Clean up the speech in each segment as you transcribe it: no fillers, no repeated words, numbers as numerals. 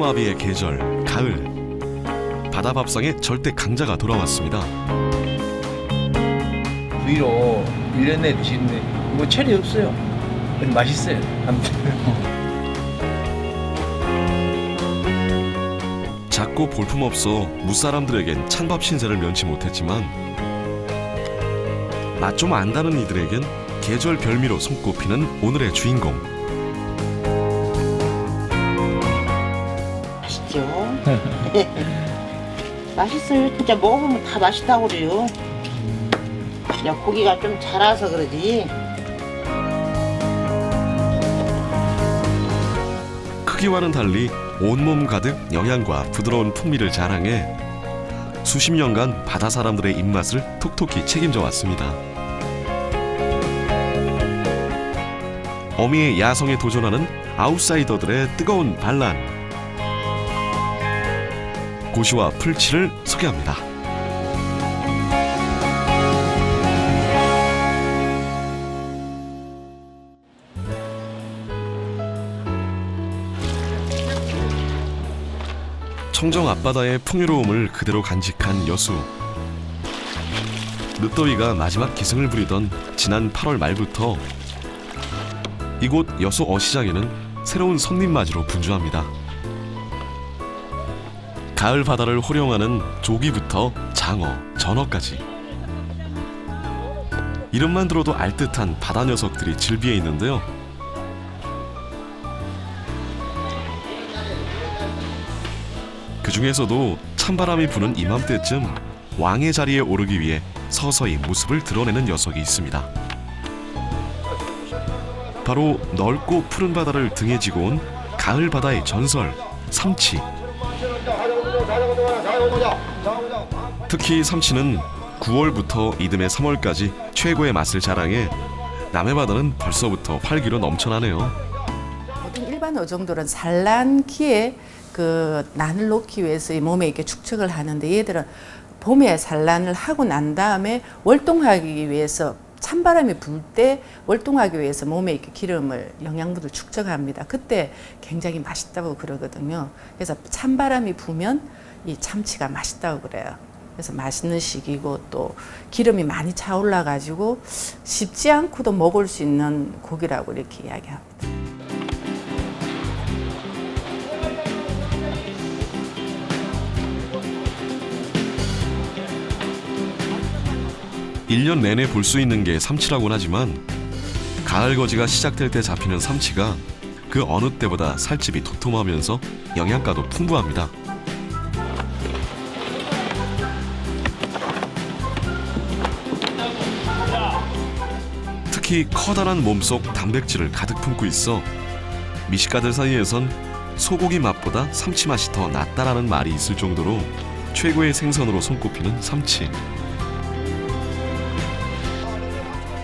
천고마비의 계절, 가을. 바다 밥상에 절대 강자가 돌아왔습니다. 위로 1년 내에 드시는데 뭐 철이 없어요. 맛있어요. 아무튼. 작고 볼품없어 무사람들에겐 찬밥 신세를 면치 못했지만 맛 좀 안다는 이들에겐 계절 별미로 손꼽히는 오늘의 주인공. 맛있죠? 맛있어요. 진짜 먹어보면 다 맛있다고 그래요. 그냥 고기가 좀 자라서 그러지. 크기와는 달리 온몸 가득 영양과 부드러운 풍미를 자랑해 수십 년간 바다 사람들의 입맛을 톡톡히 책임져 왔습니다. 어미의 야성에 도전하는 아웃사이더들의 뜨거운 반란. 고시와 풀치를 소개합니다. 청정 앞바다의 풍요로움을 그대로 간직한 여수. 늦더위가 마지막 기승을 부리던 지난 8월 말부터 이곳 여수 어시장에는 새로운 손님 맞이로 분주합니다. 가을 바다를 호령하는 조기부터 장어, 전어까지. 이름만 들어도 알듯한 바다 녀석들이 즐비해 있는데요. 그 중에서도 찬바람이 부는 이맘때쯤 왕의 자리에 오르기 위해 서서히 모습을 드러내는 녀석이 있습니다. 바로 넓고 푸른 바다를 등에 지고 온 가을 바다의 전설, 삼치. 특히 삼치는 9월부터 이듬해 3월까지 최고의 맛을 자랑해 남해 바다는 벌써부터 활기로 넘쳐나네요. 보통 일반 어종들은 산란기에 그 난을 놓기 위해서 이 몸에 이렇게 축적을 하는데 얘들은 봄에 산란을 하고 난 다음에 월동하기 위해서 찬바람이 불 때 월동하기 위해서 몸에 이렇게 기름을 영양분을 축적합니다. 그때 굉장히 맛있다고 그러거든요. 그래서 찬바람이 부면 이 참치가 맛있다고 그래요. 그래서 맛있는 시기고 또 기름이 많이 차올라 가지고 쉽지 않고도 먹을 수 있는 고기라고 이렇게 이야기합니다. 일 년 내내 볼 수 있는 게 삼치라고는 하지만 가을 거지가 시작될 때 잡히는 삼치가 그 어느 때보다 살집이 도톰하면서 영양가도 풍부합니다. 특히 커다란 몸속 단백질을 가득 품고 있어 미식가들 사이에선 소고기 맛보다 삼치 맛이 더 낫다라는 말이 있을 정도로 최고의 생선으로 손꼽히는 삼치.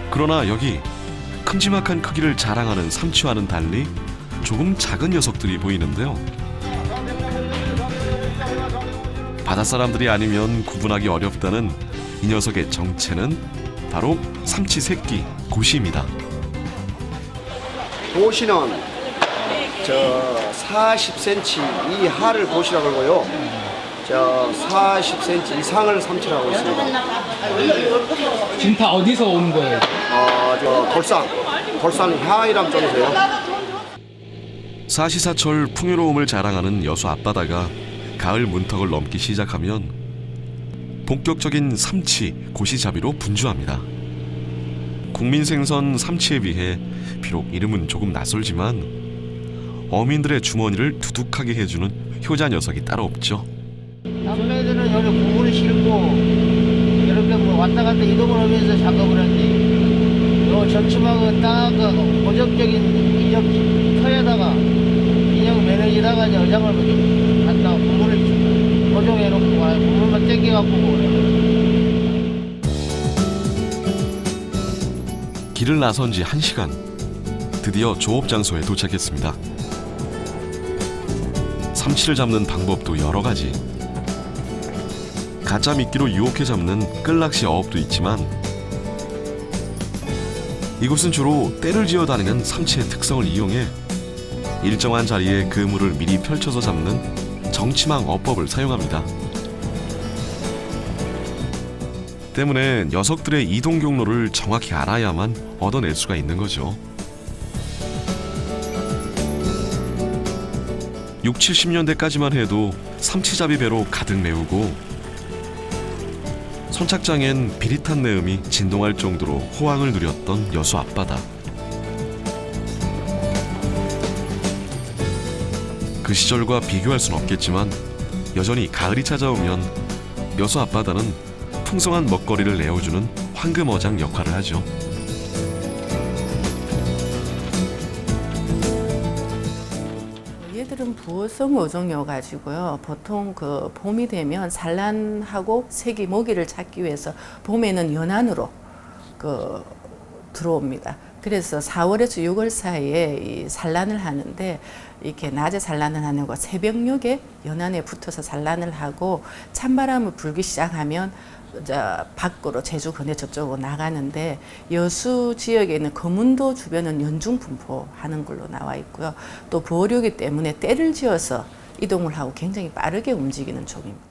그러나 여기 큼지막한 크기를 자랑하는 삼치와는 달리 조금 작은 녀석들이 보이는데요. 바닷사람들이 아니면 구분하기 어렵다는 이 녀석의 정체는 바로 삼치 새끼 고시입니다. 고시는 저 40cm 이하를 고시라고 하고요. 저 40cm 이상을 삼치라고 있습니다. 지금 다 어디서 오는 거예요? 저 돌산 해안이란 쪽에서요. 사시사철 풍요로움을 자랑하는 여수 앞바다가 가을 문턱을 넘기 시작하면 본격적인 삼치, 고시잡이로 분주합니다. 국민 생선 삼치에 비해 비록 이름은 조금 낯설지만 어민들의 주머니를 두둑하게 해주는 효자 녀석이 따로 없죠. 남매들은 여기 구분을 싣고 이렇게 뭐 왔다 갔다 이동을 하면서 작업을 하는데 요 전치막은 땅아까 고정적인 인형 터에다가 인형 매너지다가 여장을 갖다가 구분을 고정해놓고 구분만 땡겨갖고 그래요. 길을 나선 지 1시간. 드디어 조업 장소에 도착했습니다. 삼치를 잡는 방법도 여러 가지. 가짜 미끼로 유혹해 잡는 끌낚시 어업도 있지만 이곳은 주로 떼를 지어 다니는 삼치의 특성을 이용해 일정한 자리에 그물을 미리 펼쳐서 잡는 정치망 어법을 사용합니다. 때문에 녀석들의 이동 경로를 정확히 알아야만 얻어낼 수가 있는 거죠. 6, 70년대까지만 해도 삼치잡이 배로 가득 메우고 선착장엔 비릿한 내음이 진동할 정도로 호황을 누렸던 여수 앞바다. 그 시절과 비교할 순 없겠지만 여전히 가을이 찾아오면 여수 앞바다는 풍성한 먹거리를 내어주는 황금어장 역할을 하죠. 얘들은 부어성 어종이어 가지고요. 보통 그 봄이 되면 산란하고 새끼 모기를 찾기 위해서 봄에는 연안으로 그 들어옵니다. 그래서 4월에서 6월 사이에 이 산란을 하는데 이렇게 낮에 산란을 하는 거 새벽녘에 연안에 붙어서 산란을 하고 찬바람을 불기 시작하면 밖으로 제주 건해 저쪽으로 나가는데 여수 지역에 있는 거문도 주변은 연중 분포하는 걸로 나와 있고요. 또 보류기 때문에 때를 지어서 이동을 하고 굉장히 빠르게 움직이는 종입니다.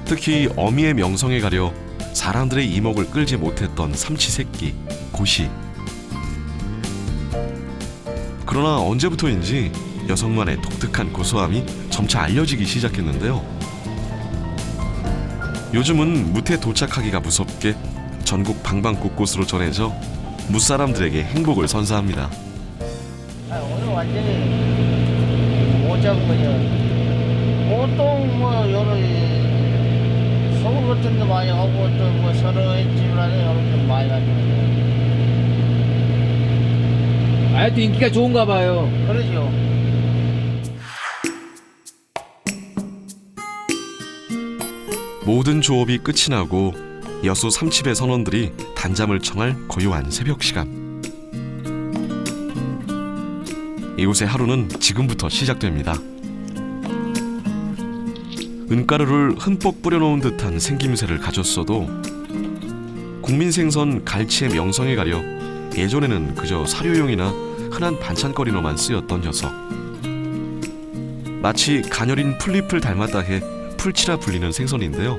특히 어미의 명성에 가려 사람들의 이목을 끌지 못했던 삼치 새끼, 고시. 그러나 언제부터인지 여성만의 독특한 고소함이 점차 알려지기 시작했는데요. 요즘은 무태 도착하기가 무섭게 전국 방방곳곳으로 전해져 무사람들에게 행복을 선사합니다. 오늘 완전히 못 잡은 거죠. 보통 뭐 여러 서울 같은 데 많이 가고 또 뭐 서너했지만 여러 데 많이 가죠. 아직도 인기가 좋은가 봐요. 그러죠. 모든 조업이 끝이 나고 여수 삼치배 선원들이 단잠을 청할 고요한 새벽 시간. 이곳의 하루는 지금부터 시작됩니다. 은가루를 흠뻑 뿌려놓은 듯한 생김새를 가졌어도 국민생선 갈치의 명성에 가려 예전에는 그저 사료용이나 흔한 반찬거리로만 쓰였던 녀석. 마치 가녀린 풀잎을 닮았다 해 풀치라 불리는 생선인데요.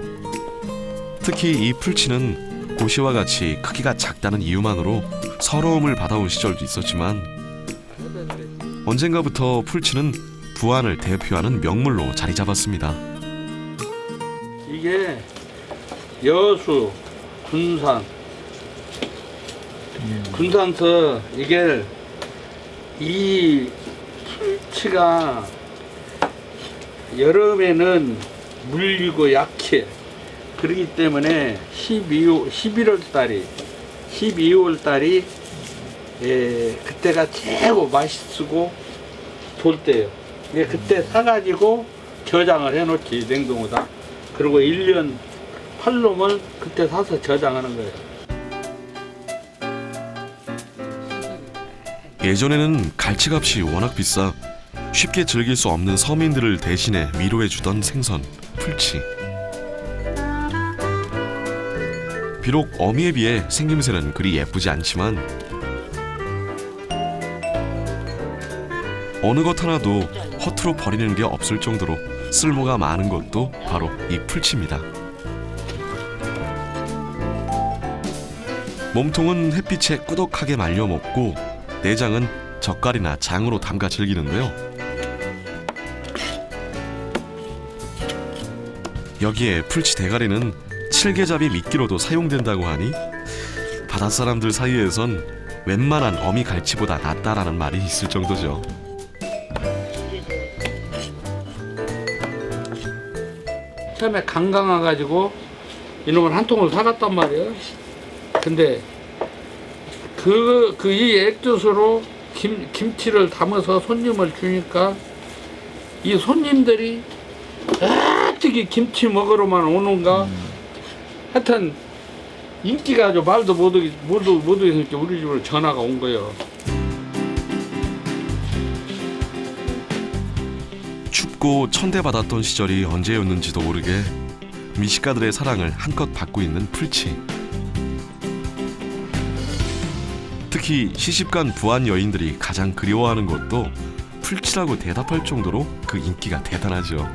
특히 이 풀치는 고시와 같이 크기가 작다는 이유만으로 서러움을 받아온 시절도 있었지만 언젠가부터 풀치는 부안을 대표하는 명물로 자리 잡았습니다. 이게 여수, 군산서 이게 이 풀치가 여름에는 물리고 약해. 그렇기 때문에 12월 달이 그때가 최고 맛있고 좋을 때예요. 그때 사가지고 저장을 해놓지 냉동에다. 그리고 1년 팔놈을 그때 사서 저장하는 거예요. 예전에는 갈치값이 워낙 비싸 쉽게 즐길 수 없는 서민들을 대신해 위로해주던 생선, 풀치. 비록 어미에 비해 생김새는 그리 예쁘지 않지만 어느 것 하나도 허투루 버리는 게 없을 정도로 쓸모가 많은 것도 바로 이 풀치입니다. 몸통은 햇빛에 꾸덕하게 말려 먹고 내장은 젓갈이나 장으로 담가 즐기는데요. 여기에 풀치 대가리는 칠개잡이 미끼로도 사용된다고 하니 바닷사람들 사이에선 웬만한 어미 갈치보다 낫다라는 말이 있을 정도죠. 처음에 강강 와가지고 이놈을 한 통을 사갔단 말이에요. 근데 이 액젓으로 김치를 담아서 손님을 주니까 이 손님들이 어떻게 김치 먹으러만 오는가. 하여튼 인기가 아주 말도 못하게 우리 집으로 전화가 온 거예요. 춥고 천대받았던 시절이 언제였는지도 모르게 미식가들의 사랑을 한껏 받고 있는 풀치. 특히 시집간 부한 여인들이 가장 그리워하는 것도 풀치라고 대답할 정도로 그 인기가 대단하죠.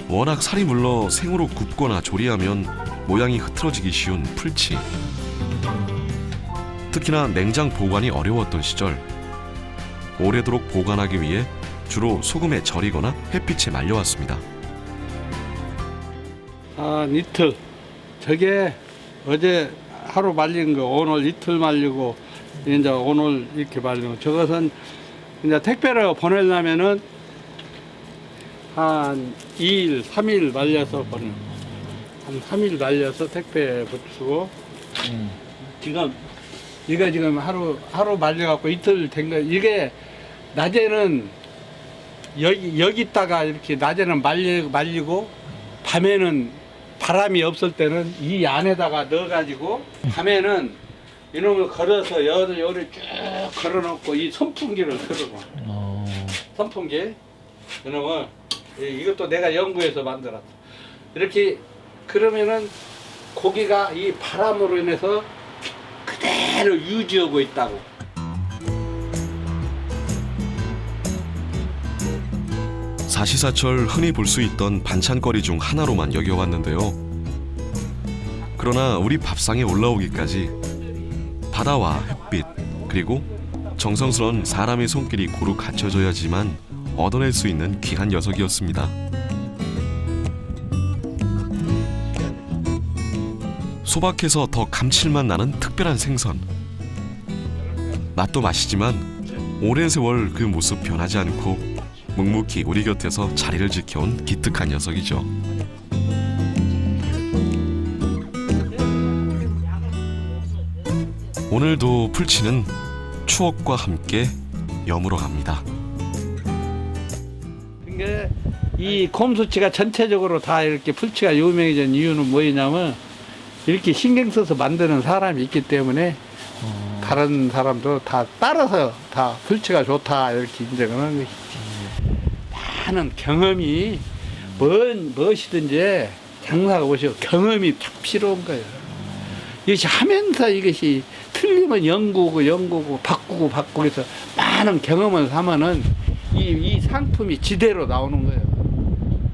워낙 살이 물러 생으로 굽거나 조리하면 모양이 흐트러지기 쉬운 풀치. 특히나 냉장 보관이 어려웠던 시절, 오래도록 보관하기 위해 주로 소금에 절이거나 햇빛에 말려왔습니다. 한 이틀. 저게 어제 하루 말린 거 오늘 이틀 말리고 이제 오늘 이렇게 말리고, 저것은 이제 택배로 보내려면은 한 2일, 3일 말려서 보내. 한 3일 말려서 택배에 붙이고. 지금 이거 지금 하루 말려갖고 이틀 된 거. 이게 낮에는 여기 있다가 이렇게 낮에는 말리고 밤에는 바람이 없을 때는 이 안에다가 넣어가지고 밤에는 이놈을 걸어서 열을 쭉 걸어놓고 이 선풍기를 틀고. 선풍기 이놈을 이것도 내가 연구해서 만들었어. 이렇게 그러면은 고기가 이 바람으로 인해서 그대로 유지하고 있다고. 사시사철 흔히 볼 수 있던 반찬거리 중 하나로만 여겨왔는데요. 그러나 우리 밥상에 올라오기까지 바다와 햇빛, 그리고 정성스러운 사람의 손길이 고루 갖춰져야지만 얻어낼 수 있는 귀한 녀석이었습니다. 소박해서 더 감칠맛 나는 특별한 생선. 맛도 맛이지만 오랜 세월 그 모습 변하지 않고 묵묵히 우리 곁에서 자리를 지켜온 기특한 녀석이죠. 오늘도 풀치는 추억과 함께 여물어 갑니다. 이게 이 곰수치가 전체적으로 다 이렇게 풀치가 유명해진 이유는 뭐냐면 이렇게 신경 써서 만드는 사람이 있기 때문에 다른 사람도 다 따라서 다 풀치가 좋다 이렇게 인정을 하는 것이지. 많은 경험이 무엇이든지 장사가 오시고 경험이 딱 필요한 거예요. 이것이 하면서 이것이 틀리면 연구고 바꾸고 해서 많은 경험을 하면은 이 상품이 지대로 나오는 거예요.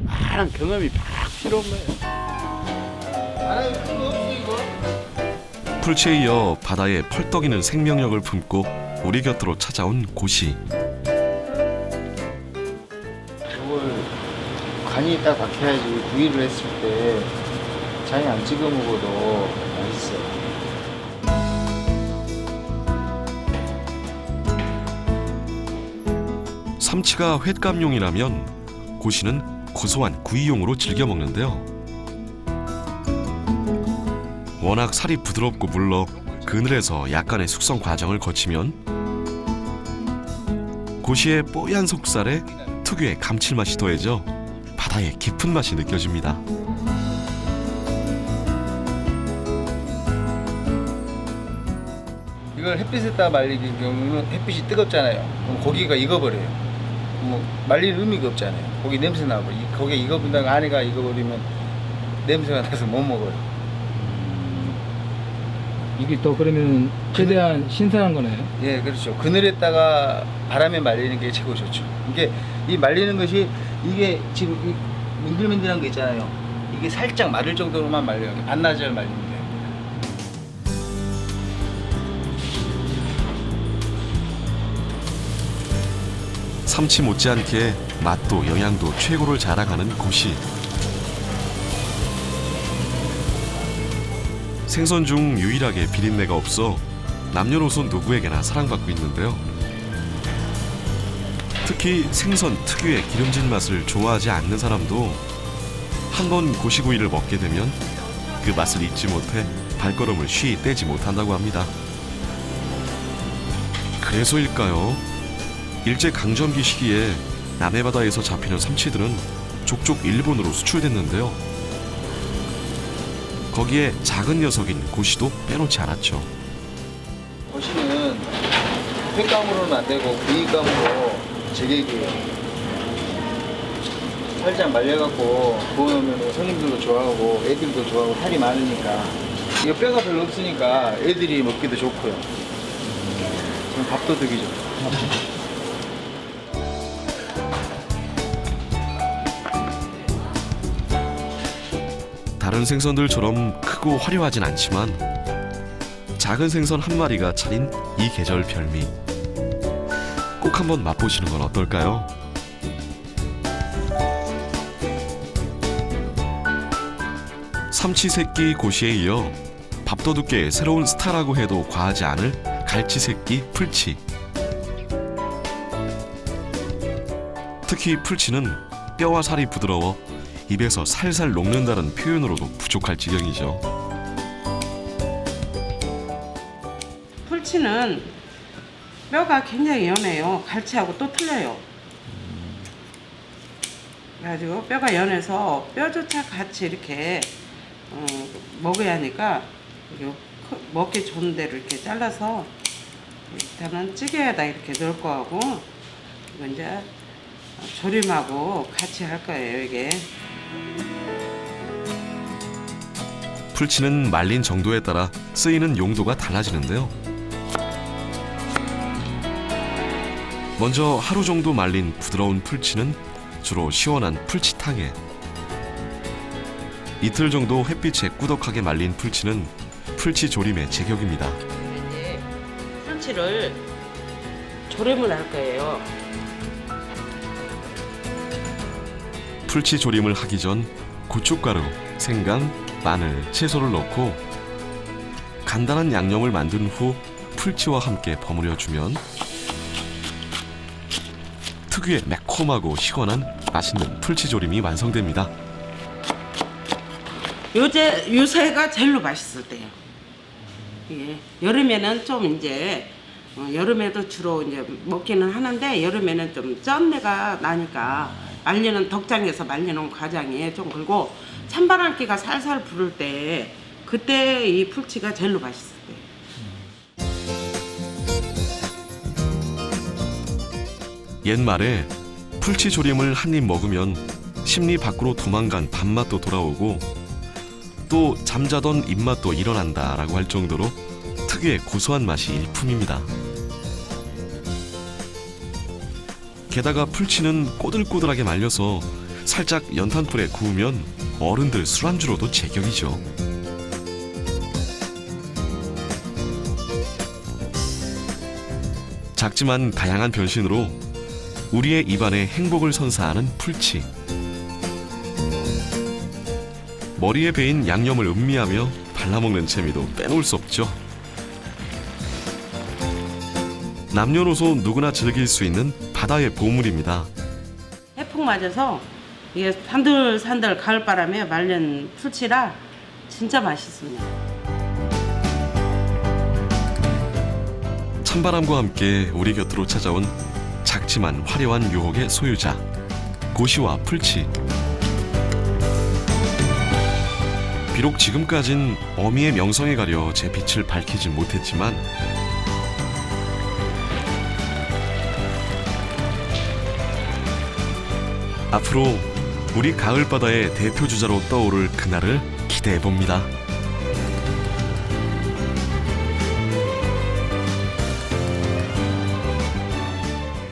많은 경험이 딱 필요한 거예요. 풀치에 이어 바다에 펄떡이는 생명력을 품고 우리 곁으로 찾아온 고시. 이걸 간이 딱 박혀야지 구이를 했을 때 장에 안 찍어 먹어도 맛있어요. 삼치가 횟감용이라면 고시는 고소한 구이용으로 즐겨 먹는데요. 워낙 살이 부드럽고 물러 그늘에서 약간의 숙성 과정을 거치면 고시의 뽀얀 속살에 특유의 감칠맛이 더해져 바다의 깊은 맛이 느껴집니다. 이걸 햇빛에다 말리기 경우는 햇빛이 뜨겁잖아요. 그럼 고기가 익어버려요. 뭐 말릴 의미가 없잖아요. 고기 냄새 나고 고기 익어본다가 안에가 익어버리면 냄새가 나서 못 먹어요. 이게 또 그러면 최대한 신선한 거네요. 예, 그렇죠. 그늘에다가 바람에 말리는 게 최고 좋죠. 이게 이 말리는 것이 이게 지금 이 민들민들한 거 있잖아요. 이게 살짝 마를 정도로만 말려요. 반나절 말리면 돼요. 삼치 못지않게 맛도 영양도 최고를 자랑하는 고시. 생선 중 유일하게 비린내가 없어 남녀노소 누구에게나 사랑받고 있는데요. 특히 생선 특유의 기름진 맛을 좋아하지 않는 사람도 한 번 고시구이를 먹게 되면 그 맛을 잊지 못해 발걸음을 쉬이 떼지 못한다고 합니다. 그래서일까요? 일제강점기 시기에 남해바다에서 잡히는 삼치들은 족족 일본으로 수출됐는데요. 거기에 작은 녀석인 고시도 빼놓지 않았죠. 고시는 횟감으로는 안 되고 구이감으로 제격이에요. 살짝 말려갖고 구워놓으면 손님들도 좋아하고 애들도 좋아하고 살이 많으니까 이거 뼈가 별로 없으니까 애들이 먹기도 좋고요. 밥도둑이죠. 다른 생선들처럼 크고 화려하진 않지만 작은 생선 한 마리가 차린 이 계절 별미. 꼭 한번 맛보시는 건 어떨까요? 삼치 새끼 고시에 이어 밥도둑계의 새로운 스타라고 해도 과하지 않을 갈치 새끼 풀치. 특히 풀치는 뼈와 살이 부드러워 입에서 살살 녹는다는 표현으로도 부족할 지경이죠. 풀치는 뼈가 굉장히 연해요. 갈치하고 또 틀려요. 그래가지고 뼈가 연해서 뼈조차 같이 이렇게 먹어야 하니까 먹기 좋은 대로 이렇게 잘라서 일단은 찌개에다 이렇게 넣을 거하고 이거 이제 조림하고 같이 할 거예요, 이게. 풀치는 말린 정도에 따라 쓰이는 용도가 달라지는데요. 먼저 하루 정도 말린 부드러운 풀치는 주로 시원한 풀치탕에, 이틀 정도 햇빛에 꾸덕하게 말린 풀치는 풀치 조림의 제격입니다. 이제 풀치를 조림을 할 거예요. 풀치 조림을 하기 전 고춧가루, 생강, 마늘, 채소를 넣고 간단한 양념을 만든 후 풀치와 함께 버무려주면 특유의 매콤하고 시원한 맛있는 풀치 조림이 완성됩니다. 요새가 제일로 맛있을 때요. 예. 여름에는 좀 이제 여름에도 주로 이제 먹기는 하는데 여름에는 좀 쩐내가 나니까 말리는 덕장에서 말리는 과장이 좀 그리고 찬바람기가 살살 부를 때 그때 이 풀치가 제일로 맛있을 때. 옛말에 풀치 조림을 한 입 먹으면 심리 밖으로 도망간 밥맛도 돌아오고 또 잠자던 입맛도 일어난다라고 할 정도로 특유의 고소한 맛이 일품입니다. 게다가 풀치는 꼬들꼬들하게 말려서 살짝 연탄불에 구우면 어른들 술안주로도 제격이죠. 작지만 다양한 변신으로 우리의 입안에 행복을 선사하는 풀치. 머리에 베인 양념을 음미하며 발라먹는 재미도 빼놓을 수 없죠. 남녀노소 누구나 즐길 수 있는 바다의 보물입니다. 해풍 맞아서 이게 산들산들 가을바람에 말린 풀치라 진짜 맛있습니다. 찬바람과 함께 우리 곁으로 찾아온 작지만 화려한 유혹의 소유자, 고시와 풀치. 비록 지금까진 어미의 명성에 가려 제 빛을 밝히지 못했지만 앞으로 우리 가을바다의 대표주자로 떠오를 그날을 기대해봅니다.